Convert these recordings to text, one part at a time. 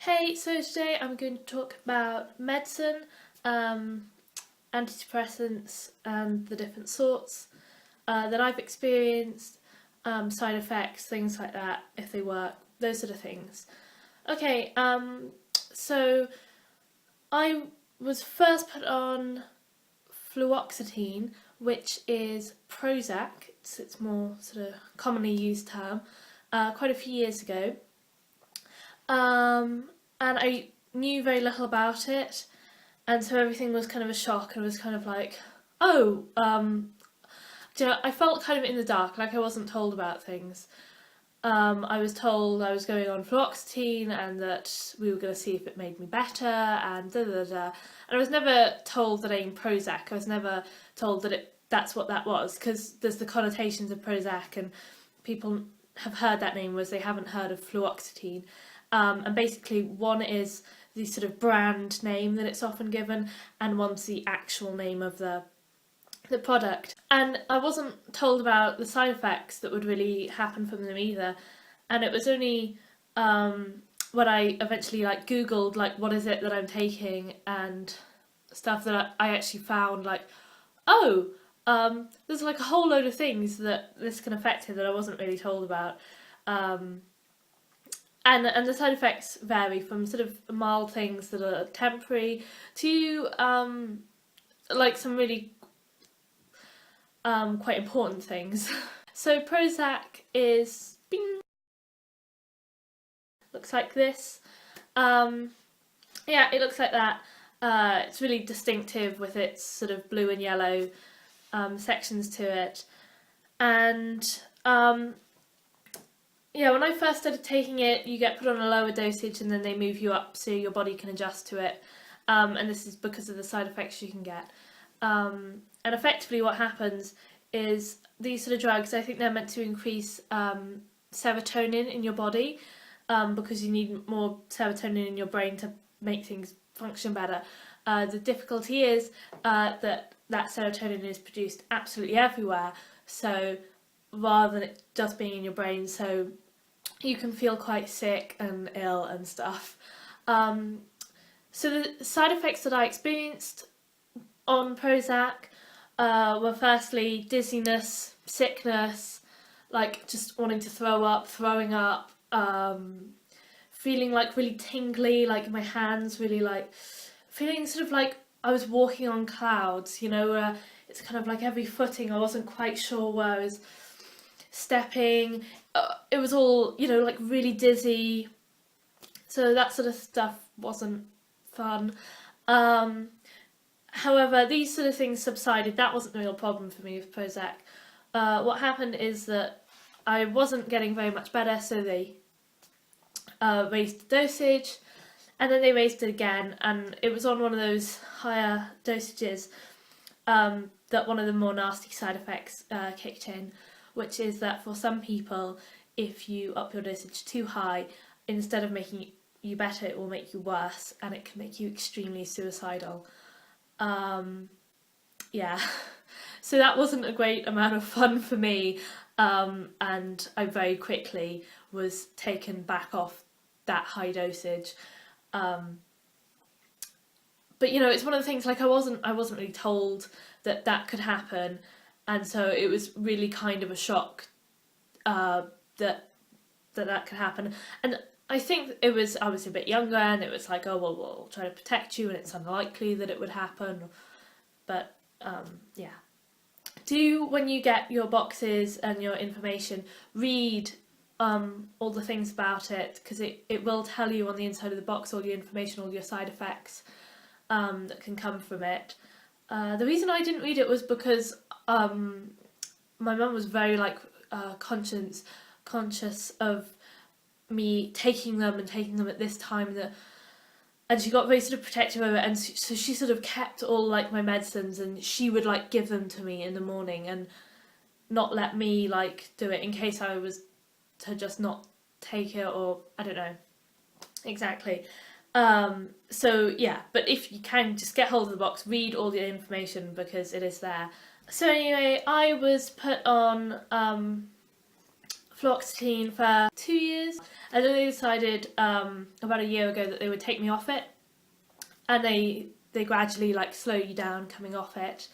Hey, so today I'm going to talk about medicine, antidepressants and the different sorts that I've experienced, side effects, things like that, if they work, those sort of things. Okay, so I was first put on fluoxetine, which is prozac, it's its more sort of commonly used term, quite a few years ago. And I knew very little about it, and so everything was kind of a shock, and was kind of like, oh, I felt kind of in the dark, like I wasn't told about things. I was told I was going on fluoxetine and that we were going to see if it made me better, and da da da. And I was never told the name Prozac. I was never told that that's what that was, because there's the connotations of Prozac, and people have heard that name, whereas they haven't heard of fluoxetine. And basically, one is the sort of brand name that it's often given, and one's the actual name of the product. And I wasn't told about the side effects that would really happen from them either. And it was only when I eventually Googled what is it that I'm taking and stuff that I actually found oh, there's a whole load of things that this can affect you that I wasn't really told about. And the side effects vary from sort of mild things that are temporary to some really quite important things. So Prozac is looks like this. Yeah, it looks like that. It's really distinctive with its sort of blue and yellow sections to it. And yeah, when I first started taking it, you get put on a lower dosage and then they move you up so your body can adjust to it. And this is because of the side effects you can get. And effectively what happens is these sort of drugs, I think they're meant to increase serotonin in your body, because you need more serotonin in your brain to make things function better. The difficulty is that serotonin is produced absolutely everywhere, so rather than it just being in your brain, so you can feel quite sick and ill and stuff. So the side effects that I experienced on Prozac were firstly dizziness, sickness, just wanting to throw up, throwing up, feeling really tingly, my hands really feeling sort of like I was walking on clouds, where it's kind of every footing I wasn't quite sure where I was stepping. It was all, really dizzy. So that sort of stuff wasn't fun. However, these sort of things subsided. That wasn't the real problem for me with Prozac. What happened is that I wasn't getting very much better, so they raised the dosage, and then they raised it again, and it was on one of those higher dosages that one of the more nasty side effects kicked in, which is that for some people, if you up your dosage too high, instead of making you better, it will make you worse, and it can make you extremely suicidal. Yeah, so that wasn't a great amount of fun for me, and I very quickly was taken back off that high dosage. But it's one of the things, I wasn't really told that could happen, and so it was really kind of a shock that could happen. And I think I was a bit younger, and it was oh well, we'll try to protect you, and it's unlikely that it would happen. But yeah, when you get your boxes and your information, read all the things about it, because it will tell you on the inside of the box all your information, all your side effects that can come from it. The reason I didn't read it was because my mum was very conscious of me taking them at this time, and she got very sort of protective of it, and so she sort of kept all my medicines, and she would give them to me in the morning and not let me do it in case I was to just not take it, or I don't know exactly. So yeah, but if you can just get hold of the box, read all the information because it is there. So anyway, I was put on fluoxetine for 2 years, and then they decided about a year ago that they would take me off it, and they gradually like slow you down coming off it,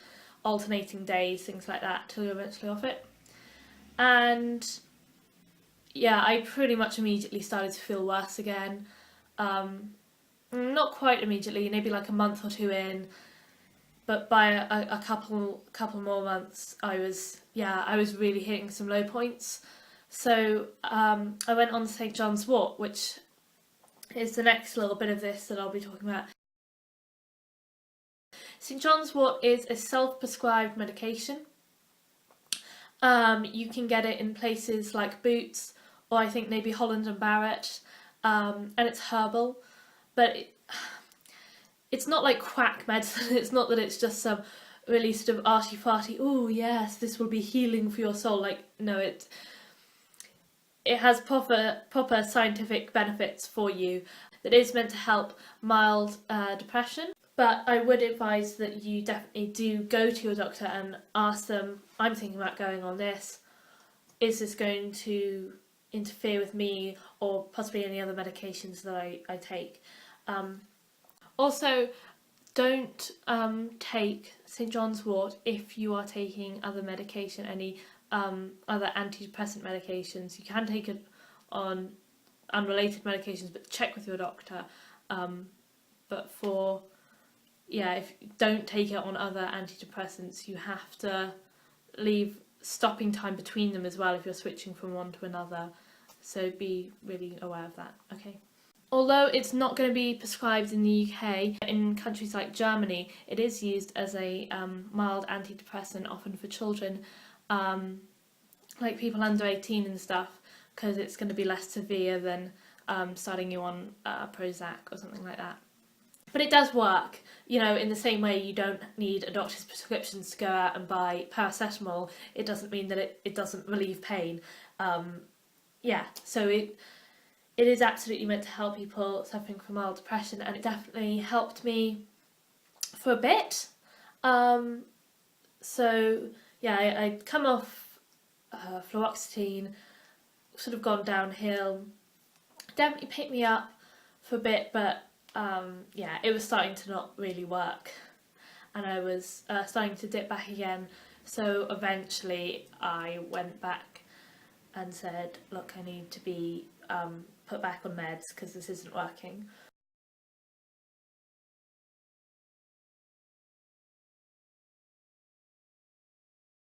alternating days, things like that, till you're eventually off it. And yeah, I pretty much immediately started to feel worse again. Not quite immediately, maybe like a month or two in, but by a couple more months, I was really hitting some low points. So I went on St. John's wort, which is the next little bit of this that I'll be talking about. St. John's wort is a self-prescribed medication. You can get it in places like Boots, or I think maybe Holland and Barrett, and it's herbal, but it's not like quack medicine. It's not that it's just some really sort of arty-farty, oh yes, this will be healing for your soul. Like, no, it has proper scientific benefits for you that is meant to help mild depression. But I would advise that you definitely do go to your doctor and ask them, I'm thinking about going on this. Is this going to interfere with me or possibly any other medications that I take? Also, don't take St. John's wort if you are taking other medication, any other antidepressant medications. You can take it on unrelated medications, but check with your doctor. But if you don't take it on other antidepressants, you have to leave stopping time between them as well if you're switching from one to another. So be really aware of that, okay? Although it's not going to be prescribed in the UK, in countries like Germany, it is used as a mild antidepressant, often for children, like people under 18 and stuff, because it's going to be less severe than starting you on prozac or something like that. But it does work, you know, in the same way you don't need a doctor's prescriptions to go out and buy paracetamol. It doesn't mean that it doesn't relieve pain. So it is absolutely meant to help people suffering from mild depression, and it definitely helped me for a bit. I'd come off fluoxetine, sort of gone downhill. Definitely picked me up for a bit, but it was starting to not really work, and I was starting to dip back again. So eventually I went back and said, look, I need to be put back on meds because this isn't working.